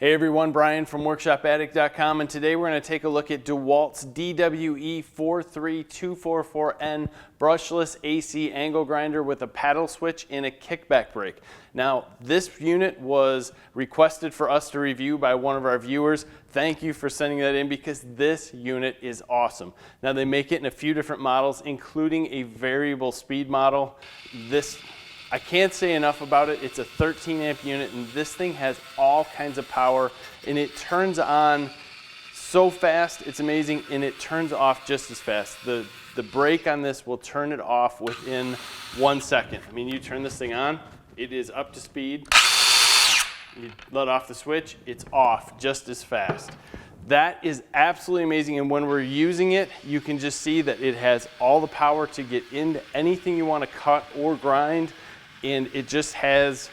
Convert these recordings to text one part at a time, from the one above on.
Hey everyone, Brian from WorkshopAddict.com, and today we're going to take a look at Dewalt's DWE43244N Brushless AC Angle Grinder with a paddle switch and a kickback brake. Now, this unit was requested for us to review by one of our viewers. Thank you for sending that in because this unit is awesome. Now, they make it in a few different models, including a variable speed model. I can't say enough about it. It's a 13 amp unit and this thing has all kinds of power and it turns on so fast, it's amazing, and it turns off just as fast. The brake on this will turn it off within 1 second. I mean, you turn this thing on, it is up to speed. You let off the switch, it's off just as fast. That is absolutely amazing, and when we're using it, you can just see that it has all the power to get into anything you want to cut or grind. And it just has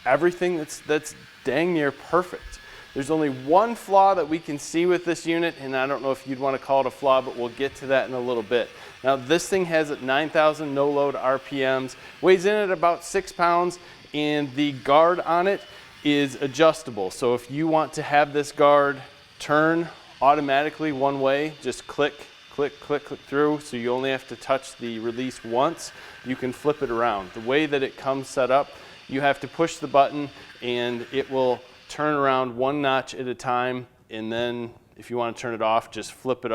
everything that's dang near perfect. There's only one flaw that we can see with this unit, and I don't know if you'd want to call it a flaw, but we'll get to that in a little bit. Now, this thing has 9,000 no-load RPMs, weighs in at about 6 pounds, and the guard on it is adjustable. So if you want to have this guard turn automatically one way, just click, click, click, click through, so you only have to touch the release once. You can flip it around. The way that it comes set up, you have to push the button and it will turn around 1 notch at a time, and then if you want to turn it off, just flip it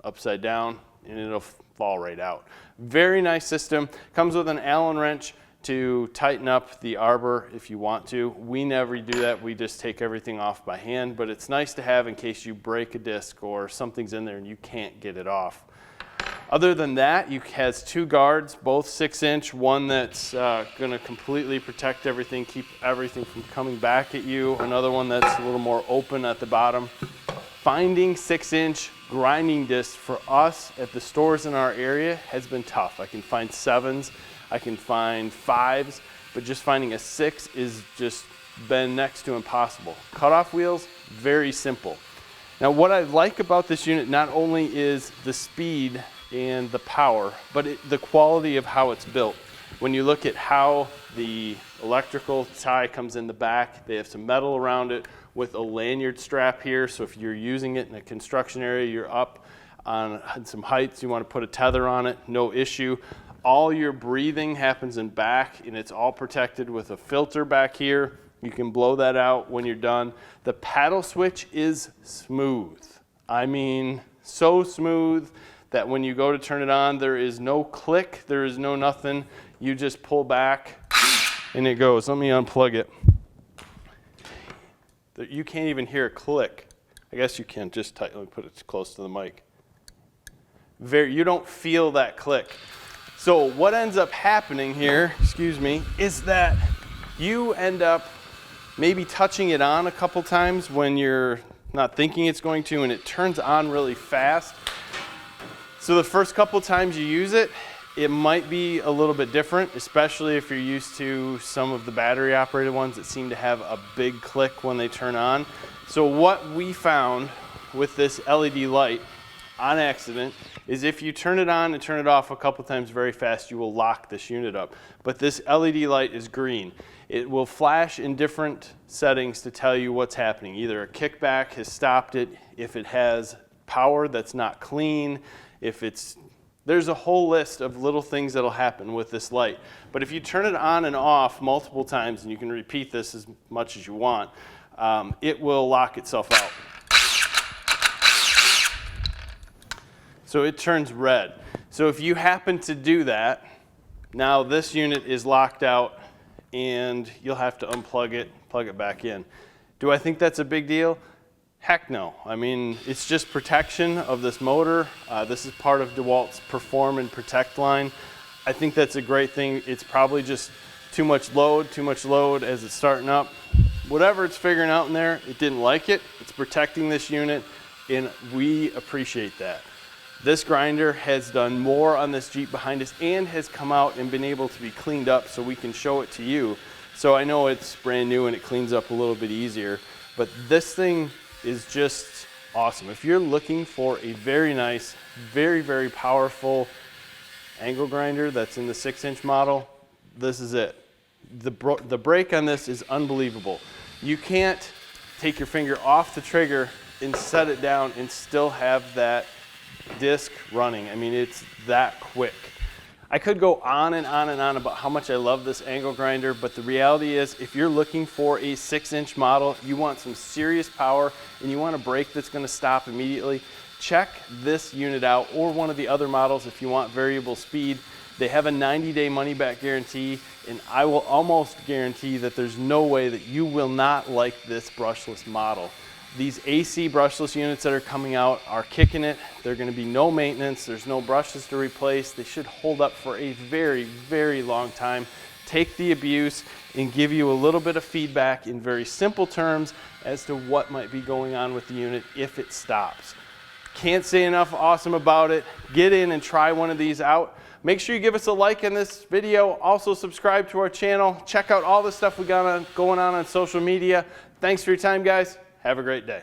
upside down and it'll fall right out. Very nice system. Comes with an Allen wrench to tighten up the arbor if you want to. We never do that. We just take everything off by hand, but it's nice to have in case you break a disc or something's in there and you can't get it off. Other than that, it has 2 guards, both 6-inch, one that's going to completely protect everything, keep everything from coming back at you, another one that's a little more open at the bottom. Finding 6-inch grinding discs for us at the stores in our area has been tough. I can find 7s, I can find 5s, but just finding a 6 is just been next to impossible. Cutoff wheels, very simple. Now, what I like about this unit not only is the speed and the power, but the quality of how it's built. When you look at how the electrical tie comes in the back, they have some metal around it with a lanyard strap here, so if you're using it in a construction area, you're up on some heights, you want to put a tether on it, no issue. All your breathing happens in back, and it's all protected with a filter back here. You can blow that out when you're done. The paddle switch is smooth. I mean, so smooth that when you go to turn it on, there is no click, there is no nothing. You just pull back and it goes. Let me unplug it. You can't even hear a click. I guess you can, just let me put it close to the mic. You don't feel that click. So what ends up happening here, excuse me, is that you end up maybe touching it on a couple times when you're not thinking it's going to, and it turns on really fast. So the first couple times you use it, it might be a little bit different, especially if you're used to some of the battery operated ones that seem to have a big click when they turn on. So what we found with this LED light on accident is if you turn it on and turn it off a couple times very fast, you will lock this unit up. But this LED light is green. It will flash in different settings to tell you what's happening. Either a kickback has stopped it, if it has power that's not clean, there's a whole list of little things that'll happen with this light. But if you turn it on and off multiple times, and you can repeat this as much as you want, it will lock itself out. So it turns red. So if you happen to do that, now this unit is locked out and you'll have to unplug it, plug it back in. Do I think that's a big deal? Heck no. I mean, it's just protection of this motor. This is part of Dewalt's Perform and Protect line. I think that's a great thing. It's probably just too much load as it's starting up. Whatever it's figuring out in there, it didn't like it. It's protecting this unit, and we appreciate that. This grinder has done more on this Jeep behind us and has come out and been able to be cleaned up so we can show it to you. So I know it's brand new and it cleans up a little bit easier, but this thing is just awesome. If you're looking for a very nice, very, very powerful angle grinder that's in the 6-inch model, this is it. The brake on this is unbelievable. You can't take your finger off the trigger and set it down and still have that disc running. I mean, it's that quick. I could go on and on and on about how much I love this angle grinder, but the reality is if you're looking for a 6-inch model, you want some serious power and you want a brake that's going to stop immediately, check this unit out, or one of the other models if you want variable speed. They have a 90-day money-back guarantee, and I will almost guarantee that there's no way that you will not like this brushless model. These AC brushless units that are coming out are kicking it. They're going to be no maintenance. There's no brushes to replace. They should hold up for a very, very long time. Take the abuse and give you a little bit of feedback in very simple terms as to what might be going on with the unit if it stops. Can't say enough awesome about it. Get in and try one of these out. Make sure you give us a like in this video. Also subscribe to our channel. Check out all the stuff we got going on social media. Thanks for your time, guys. Have a great day.